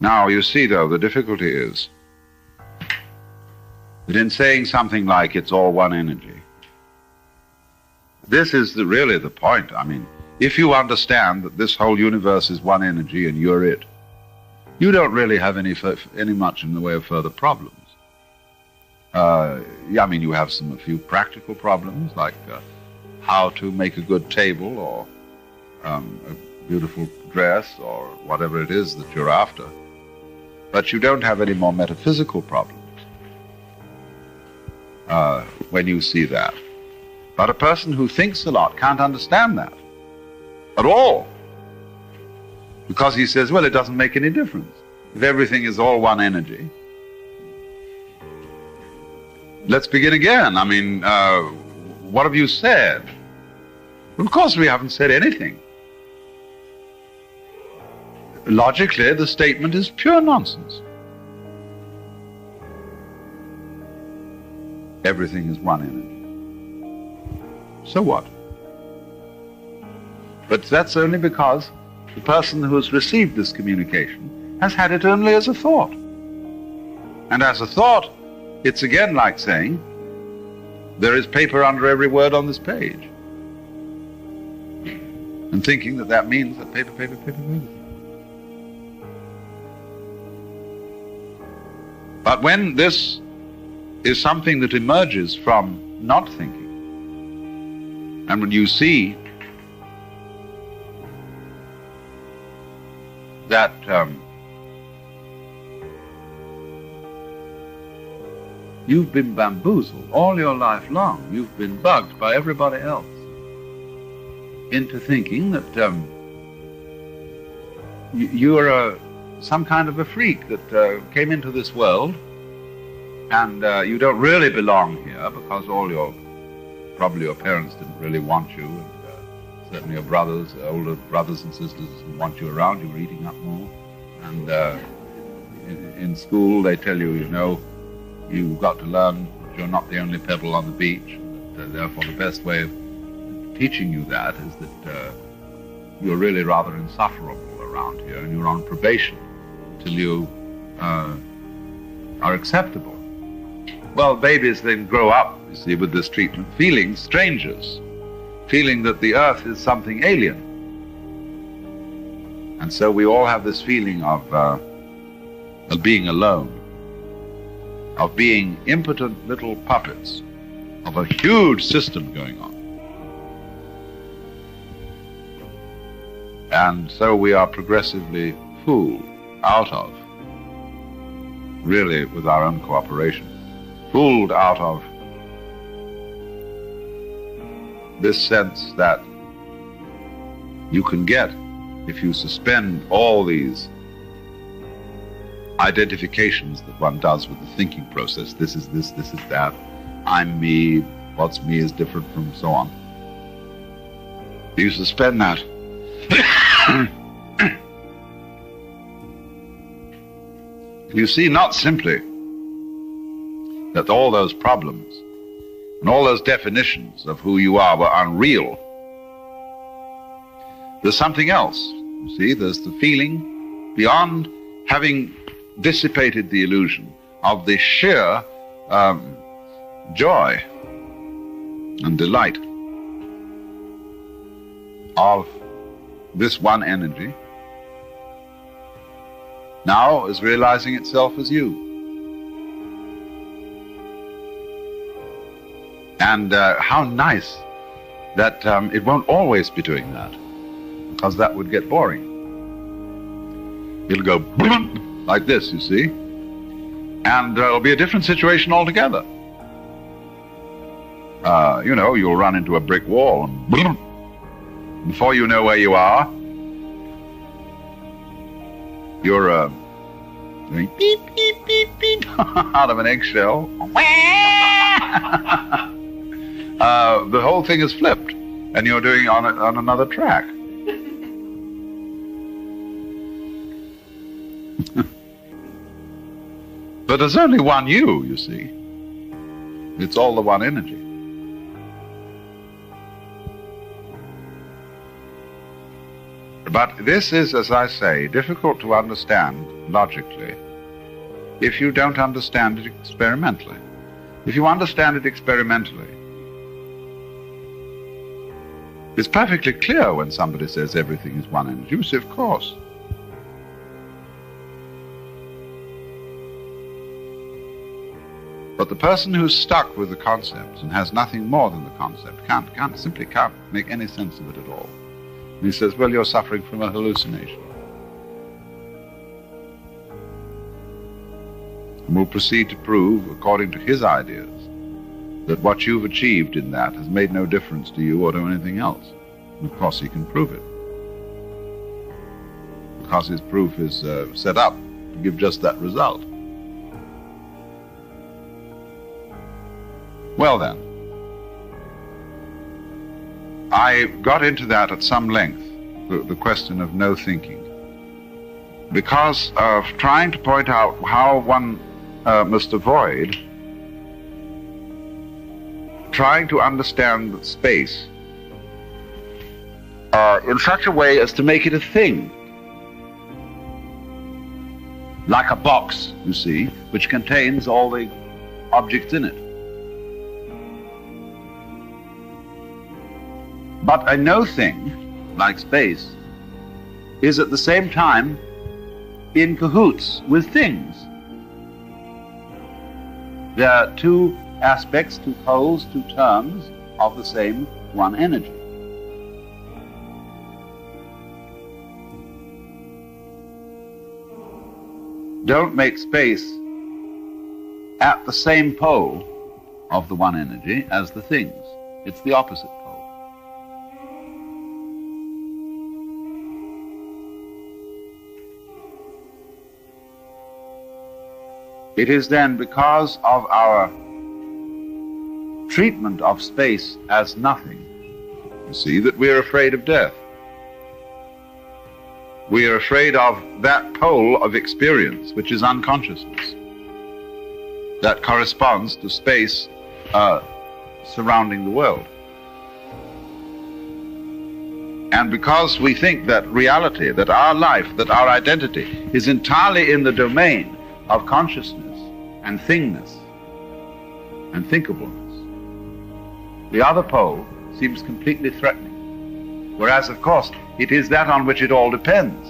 Now, you see, though, the difficulty is that in saying something like it's all one energy, this is really the point. I mean, if you understand that this whole universe is one energy and you're it, you don't really have any much in the way of further problems. I mean, you have a few practical problems, like how to make a good table or a beautiful dress or whatever it is that you're after. But you don't have any more metaphysical problems when you see that. But a person who thinks a lot can't understand that at all, because he says, well, it doesn't make any difference. If everything is all one energy, let's begin again. I mean, what have you said? Well, of course we haven't said anything. Logically, the statement is pure nonsense. Everything is one energy. So what? But that's only because the person who has received this communication has had it only as a thought. And as a thought, it's again like saying, there is paper under every word on this page. And thinking that that means that paper, paper, paper, paper. But when this is something that emerges from not thinking, and when you see that you've been bamboozled all your life long, you've been bugged by everybody else into thinking that you're some kind of a freak that came into this world, and you don't really belong here because probably your parents didn't really want you, and certainly your brothers, older brothers and sisters didn't want you around. You were eating up more, and in school they tell you, you know, you've got to learn that you're not the only pebble on the beach, and that, therefore the best way of teaching you that is that you're really rather insufferable around here, and you're on probation till you are acceptable. Well, babies then grow up, you see, with this treatment, feeling strangers, feeling that the earth is something alien. And so we all have this feeling of being alone, of being impotent little puppets of a huge system going on. And so we are progressively fooled out of, really with our own cooperation, fooled out of this sense that you can get if you suspend all these identifications that one does with the thinking process. This is this, this is that, I'm me, what's me is different from so on. You suspend that. You see not simply that all those problems and all those definitions of who you are were unreal. There's something else. You see, there's the feeling, beyond having dissipated the illusion, of the sheer joy and delight of this one energy now is realizing itself as you. And how nice that it won't always be doing that, because that would get boring. It'll go like this, you see, and it'll be a different situation altogether. You know, you'll run into a brick wall, and before you know where you are, you're doing beep, beep, beep, beep out of an eggshell. The whole thing is flipped, and you're doing on another track. But there's only one you see. It's all the one energy. But this is, as I say, difficult to understand logically if you don't understand it experimentally. If you understand it experimentally, it's perfectly clear when somebody says everything is one energy. You say, of course. But the person who's stuck with the concept and has nothing more than the concept simply can't make any sense of it at all. And he says, well, you're suffering from a hallucination. And we'll proceed to prove, according to his ideas, that what you've achieved in that has made no difference to you or to anything else. And of course he can prove it, because his proof is set up to give just that result. Well then, I got into that at some length, the question of no thinking, because of trying to point out how one must avoid trying to understand space in such a way as to make it a thing. Like a box, you see, which contains all the objects in it. But a no thing, like space, is at the same time in cahoots with things. There are two aspects, two poles, two terms of the same one energy. Don't make space at the same pole of the one energy as the things. It's the opposite pole. It is then because of our treatment of space as nothing, you see, that we're afraid of death. We are afraid of that pole of experience, which is unconsciousness, that corresponds to space surrounding the world. And because we think that reality, that our life, that our identity is entirely in the domain of consciousness and thingness and thinkableness, the other pole seems completely threatening. Whereas, of course, it is that on which it all depends,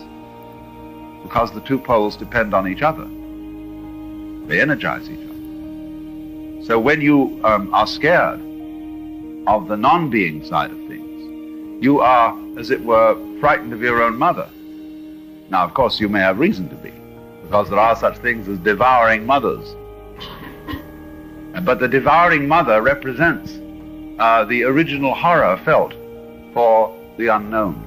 because the two poles depend on each other. They energize each other. So when you are scared of the non-being side of things, you are, as it were, frightened of your own mother. Now, of course, you may have reason to be, because there are such things as devouring mothers. But the devouring mother represents the original horror felt for the unknown.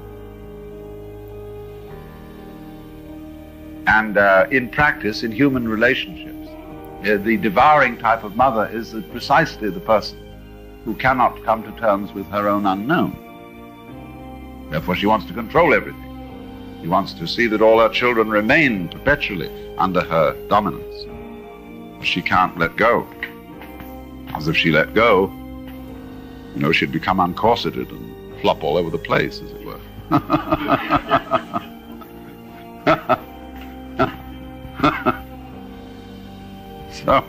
And in practice, in human relationships, the devouring type of mother is precisely the person who cannot come to terms with her own unknown. Therefore, she wants to control everything. She wants to see that all her children remain perpetually under her dominance. She can't let go. As if she let go, you know, she'd become uncorseted and flop all over the place, as it were. So,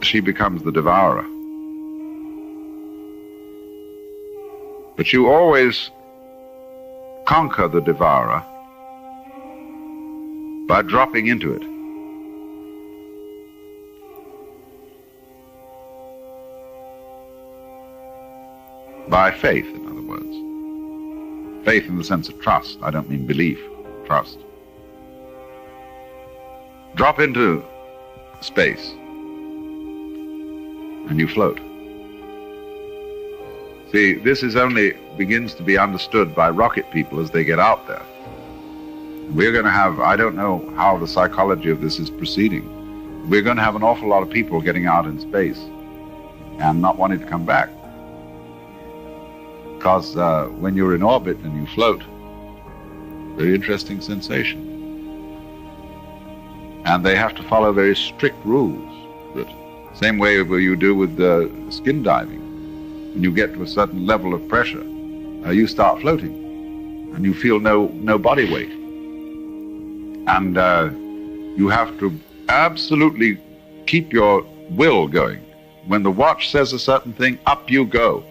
she becomes the devourer. But you always conquer the devourer by dropping into it. By faith, in other words. Faith in the sense of trust. I don't mean belief, trust. Drop into space, and you float. See, this is only begins to be understood by rocket people as they get out there. We're going to have, I don't know how the psychology of this is proceeding. We're going to have an awful lot of people getting out in space and not wanting to come back. Because when you're in orbit and you float, very interesting sensation. And they have to follow very strict rules that Same way you do with skin diving. When you get to a certain level of pressure, you start floating, and you feel no body weight. And you have to absolutely keep your will going. When the watch says a certain thing, up you go.